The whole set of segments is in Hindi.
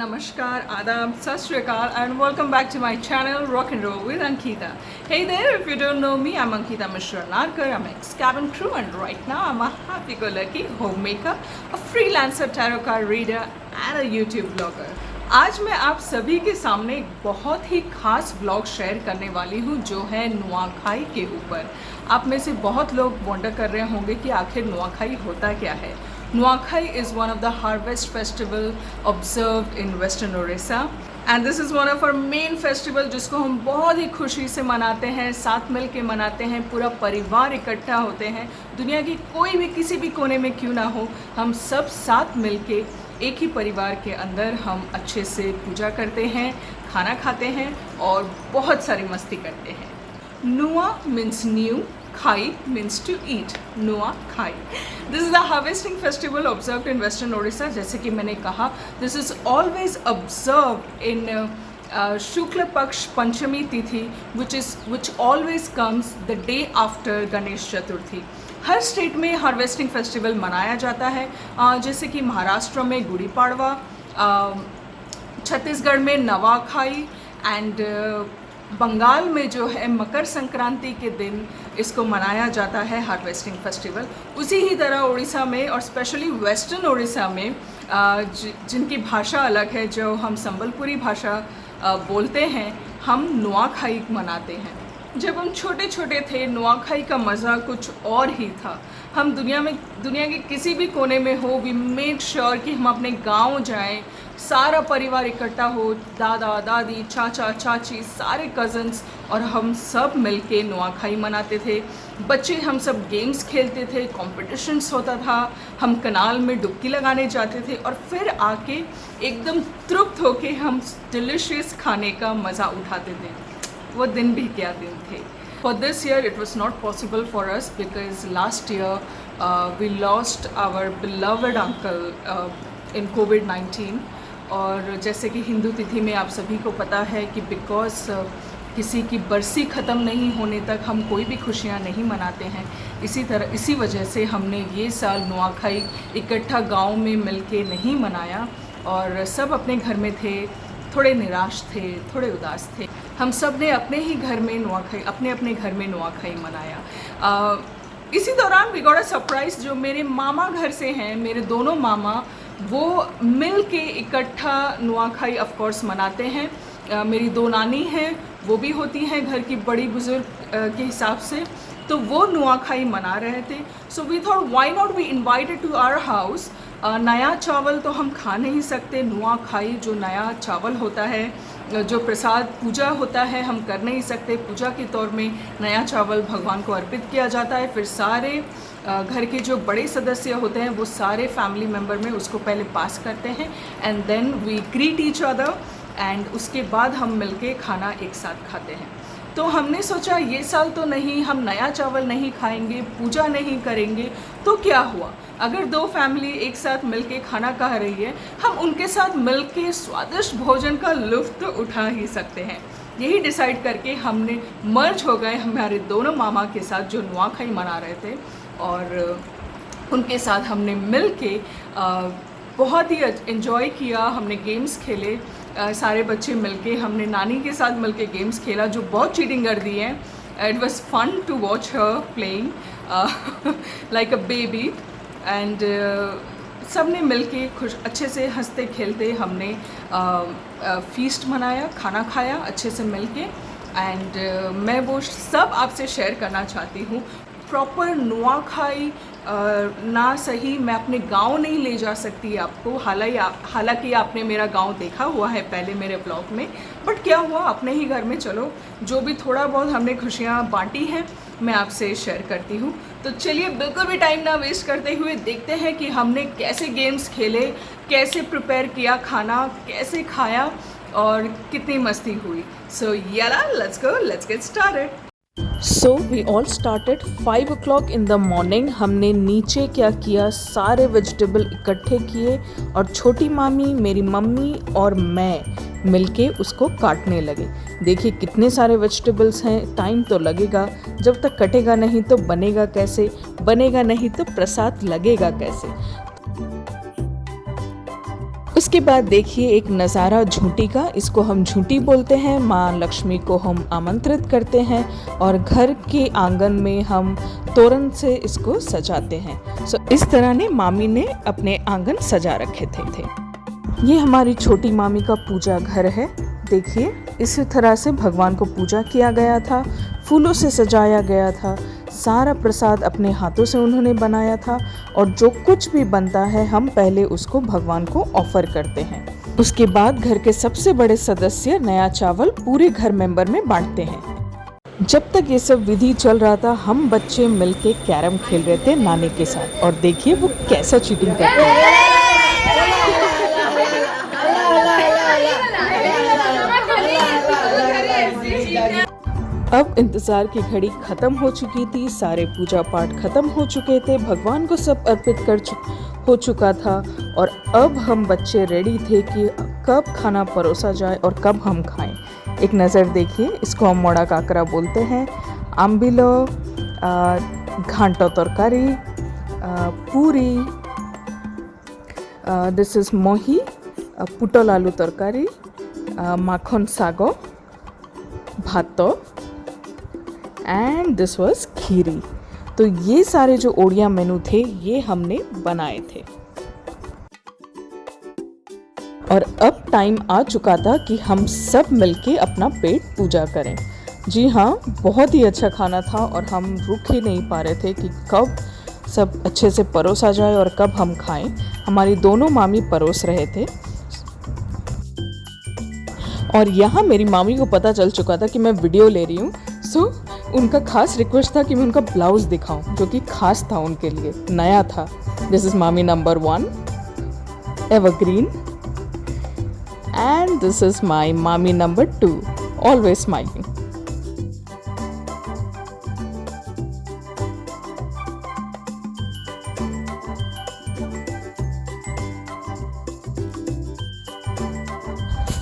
Namaskar, Adab, Sat Shri Akal, and welcome back to my channel Rock and Roll with Ankita. Hey there, if you don't know me, I'm Ankita Mishra Narkar. I'm an ex-cabin crew, and right now I'm a happy-go-lucky homemaker, a freelancer tarot card reader, and a YouTube blogger. आज मैं आप सभी के सामने एक बहुत ही खास व्लॉग शेयर करने वाली हूँ जो है नुआखाई के ऊपर। आप में से बहुत लोग वंडर कर रहे होंगे कि आखिर नुआखाई होता क्या है। Nuakhai is one of the harvest festival observed in Western Orissa and this is one of our main festival जिसको हम बहुत ही खुशी से मनाते हैं, साथ मिल के मनाते हैं, पूरा परिवार इकट्ठा होते हैं। दुनिया की कोई भी किसी भी कोने में क्यों ना हो, हम सब साथ मिल के एक ही परिवार के अंदर हम अच्छे से पूजा करते हैं, खाना खाते हैं और बहुत सारी मस्ती करते हैं। Nua means new, Khai means to eat. Nuakhai. This is the harvesting festival observed in Western Orissa. जैसे कि मैंने कहा, this is always observed in Shukla Paksh Panchami Tithi, which always comes the day after Ganesh Chaturthi. Her state में हार्वेस्टिंग फेस्टिवल मनाया जाता है, जैसे कि महाराष्ट्र में गुड़ी पाड़वा, छत्तीसगढ़ में नवाखाई एंड बंगाल में जो है मकर संक्रांति के दिन इसको मनाया जाता है हार्वेस्टिंग फेस्टिवल। उसी ही तरह उड़ीसा में और स्पेशली वेस्टर्न उड़ीसा में जिनकी भाषा अलग है, जो हम संबलपुरी भाषा बोलते हैं, हम नुआखाई मनाते हैं। जब हम छोटे छोटे थे, नुआखाई का मज़ा कुछ और ही था। हम दुनिया के किसी भी कोने में हो, वी मेक श्योर कि हम अपने गांव जाएं, सारा परिवार इकट्ठा हो, दादा दादी, चाचा चाची, सारे कज़न्स, और हम सब मिलके नुआखाई मनाते थे। बच्चे हम सब गेम्स खेलते थे, कॉम्पिटिशन्स होता था, हम कनाल में डुबकी लगाने जाते थे और फिर आके एकदम तृप्त होके हम डिलिशियस खाने का मज़ा उठाते थे। वो दिन भी क्या दिन थे। For this year it was not possible for us because last year we lost our beloved uncle in COVID-19। और जैसे कि हिंदू तिथि में आप सभी को पता है कि बिकॉज किसी की बरसी ख़त्म नहीं होने तक हम कोई भी खुशियाँ नहीं मनाते हैं। इसी वजह से हमने ये साल नुआखाई इकट्ठा गांव में मिलके नहीं मनाया और सब अपने घर में थे, थोड़े निराश थे, थोड़े उदास थे। हम सब ने अपने घर में नुआखाई मनाया। इसी दौरान वी गॉट अ सरप्राइज़, जो मेरे मामा घर से हैं, मेरे दोनों मामा, वो मिल के इकट्ठा नुआखाई ऑफ कोर्स मनाते हैं। मेरी दो नानी हैं, वो भी होती हैं घर की बड़ी बुज़ुर्ग के हिसाब से, तो वो नुआखाई मना रहे थे। So we thought why not we invited to our house. नया चावल तो हम खा नहीं सकते, नुआखाई जो नया चावल होता है, जो प्रसाद पूजा होता है, हम कर नहीं सकते। पूजा के तौर में नया चावल भगवान को अर्पित किया जाता है, फिर सारे घर के जो बड़े सदस्य होते हैं वो सारे फैमिली मेम्बर में उसको पहले पास करते हैं and then we greet each other and उसके बाद हम मिलके खाना एक साथ खाते हैं। तो हमने सोचा ये साल तो नहीं, हम नया चावल नहीं खाएंगे, पूजा नहीं करेंगे, तो क्या हुआ अगर दो फैमिली एक साथ मिलके खाना खा रही है, हम उनके साथ मिलके स्वादिष्ट भोजन का लुत्फ़ उठा ही सकते हैं। यही डिसाइड करके हमने मर्ज हो गए हमारे दोनों मामा के साथ जो नुआखाई मना रहे थे, और उनके साथ हमने मिल के बहुत ही इन्जॉय किया। हमने गेम्स खेले, सारे बच्चे मिलके, हमने नानी के साथ मिलके गेम्स खेला जो बहुत चीटिंग कर दी है। It was fun to watch her playing like a baby and सब ने मिल के अच्छे से हंसते खेलते हमने फीस्ट मनाया, खाना खाया अच्छे से मिल के। एंड मैं वो सब आपसे शेयर करना चाहती हूँ। प्रॉपर नुआखाई ना सही मैं अपने गांव नहीं ले जा सकती आपको, हालांकि आपने मेरा गांव देखा हुआ है पहले मेरे ब्लॉग में, बट क्या हुआ अपने ही घर में चलो जो भी थोड़ा बहुत हमने खुशियाँ बांटी हैं मैं आपसे शेयर करती हूँ। तो चलिए बिल्कुल भी टाइम ना वेस्ट करते हुए देखते हैं कि हमने कैसे गेम्स खेले, कैसे प्रिपेयर किया खाना, कैसे खाया और कितनी मस्ती हुई। सो याला let's go, let's get started. So we all started 5 o'clock in the morning। हमने नीचे क्या किया, सारे वेजिटेबल इकट्ठे किए और छोटी मामी, मेरी मम्मी और मैं मिलके उसको काटने लगे। देखिए कितने सारे वेजिटेबल्स हैं, टाइम तो लगेगा, जब तक कटेगा नहीं तो बनेगा कैसे, बनेगा नहीं तो प्रसाद लगेगा कैसे। उसके बाद देखिए एक नज़ारा झूटी का, इसको हम झूटी बोलते हैं। माँ लक्ष्मी को हम आमंत्रित करते हैं और घर के आंगन में हम तोरण से इसको सजाते हैं। सो इस तरह ने मामी ने अपने आंगन सजा रखे थे। ये हमारी छोटी मामी का पूजा घर है। देखिए इसी तरह से भगवान को पूजा किया गया था, फूलों से सजाया गया था, सारा प्रसाद अपने हाथों से उन्होंने बनाया था और जो कुछ भी बनता है हम पहले उसको भगवान को ऑफर करते हैं। उसके बाद घर के सबसे बड़े सदस्य नया चावल पूरे घर मेंबर में बांटते हैं। जब तक ये सब विधि चल रहा था हम बच्चे मिलके कैरम खेल रहे थे नानी के साथ और देखिए वो कैसा चीटिंग करते हैं। अब इंतज़ार की घड़ी ख़त्म हो चुकी थी, सारे पूजा पाठ ख़त्म हो चुके थे, भगवान को सब अर्पित हो चुका था और अब हम बच्चे रेडी थे कि कब खाना परोसा जाए और कब हम खाएं। एक नज़र देखिए, इसको हम मोड़ा काकरा बोलते हैं। आम्बिलो, घांटो तरकारी, पूरी, दिस इज़ मोही, पुटल आलू तरकारी, माखन सागो, भातो एंड दिस वाज खीरी। तो ये सारे जो ओडिया मेनू थे ये हमने बनाए थे और अब टाइम आ चुका था कि हम सब मिलके अपना पेट पूजा करें। जी हाँ, बहुत ही अच्छा खाना था और हम रुक ही नहीं पा रहे थे कि कब सब अच्छे से परोसा जाए और कब हम खाएं। हमारी दोनों मामी परोस रहे थे और यहाँ मेरी मामी को पता चल चुका था कि मैं वीडियो ले रही हूँ। सो उनका खास रिक्वेस्ट था कि मैं उनका ब्लाउज़ दिखाऊं, जो कि खास था उनके लिए, नया था। दिस इज़ मामी number 1, evergreen, and this is my मामी number 2, always smiling.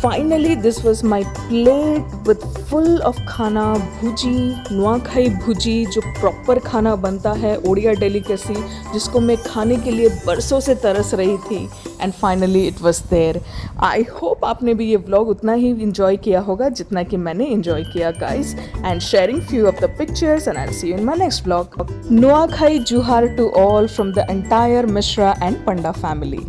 Finally, this was my plate with full of खाना, भुजी, नुआखाई भुजी, जो प्रॉपर खाना बनता है, ओडिया डेलिकेसी, जिसको मैं खाने के लिए बरसों से तरस रही थी। And finally it was there. I hope आपने भी ये व्लॉग उतना ही इंजॉय किया होगा जितना कि मैंने इंजॉय किया guys, and sharing few of the pictures, and I will see you in my next vlog. Nuakhai जुहार to all from the entire Mishra and Panda family.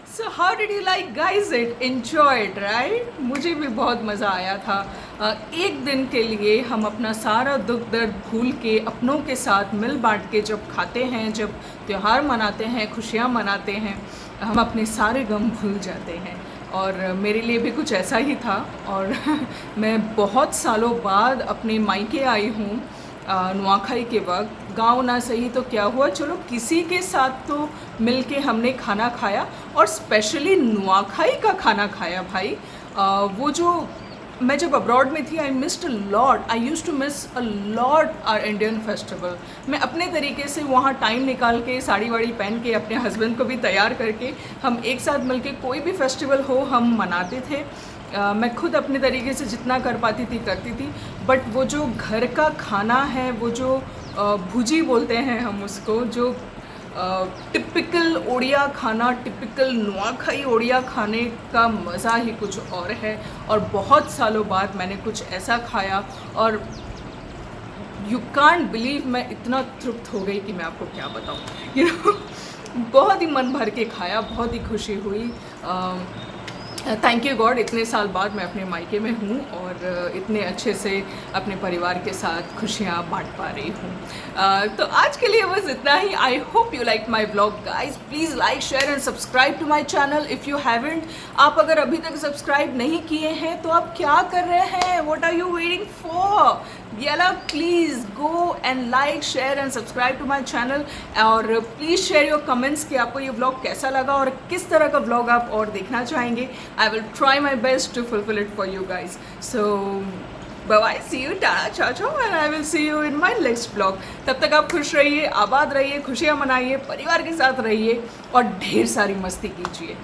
So how did you like guys it? Enjoyed, right? मुझे भी बहुत मज़ा आया था। एक दिन के लिए हम अपना सारा दुख दर्द भूल के अपनों के साथ मिल बांट के जब खाते हैं, जब त्यौहार मनाते हैं, खुशियाँ मनाते हैं, हम अपने सारे गम भूल जाते हैं। और मेरे लिए भी कुछ ऐसा ही था और मैं बहुत सालों बाद अपने मायके आई हूँ नुआखाई के वक्त। गांव ना सही तो क्या हुआ, चलो किसी के साथ तो मिलके हमने खाना खाया और स्पेशली नुआखाई का खाना खाया भाई। वो जो मैं जब अब्रॉड में थी I missed a lot, I used to miss a lot our Indian festival. मैं अपने तरीके से वहाँ टाइम निकाल के साड़ी वाड़ी पहन के अपने हस्बैंड को भी तैयार करके हम एक साथ मिलके कोई भी फेस्टिवल हो हम मनाते थे। मैं खुद अपने तरीके से जितना कर पाती थी करती थी, बट वो जो घर का खाना है, वो जो भुजी बोलते हैं हम उसको, जो टिपिकल ओडिया खाना, टिपिकल नुआखाई ओडिया खाने का मज़ा ही कुछ और है। और बहुत सालों बाद मैंने कुछ ऐसा खाया और यू कांट बिलीव मैं इतना तृप्त हो गई कि मैं आपको क्या बताऊँ। बहुत ही मन भर के खाया, बहुत ही खुशी हुई। थैंक यू गॉड, इतने साल बाद मैं अपने मायके में हूँ और इतने अच्छे से अपने परिवार के साथ खुशियाँ बांट पा रही हूँ। तो आज के लिए बस इतना ही। I hope you like my vlog guys. Please like, share and subscribe to my channel if you haven't. आप अगर अभी तक सब्सक्राइब नहीं किए हैं तो आप क्या कर रहे हैं? What are you waiting for? येला please go and like share and subscribe to my channel और प्लीज़ शेयर योर कमेंट्स कि आपको ये व्लॉग कैसा लगा और किस तरह का व्लॉग आप और देखना चाहेंगे. I will try my best to fulfil it for you guys. So bye, see you, tata, ciao ciao, and I will see you in my next blog. तब तक आप खुश रहिए, आबाद रहिए, खुशियाँ मनाइए, परिवार के साथ रहिए और ढेर सारी मस्ती कीजिए.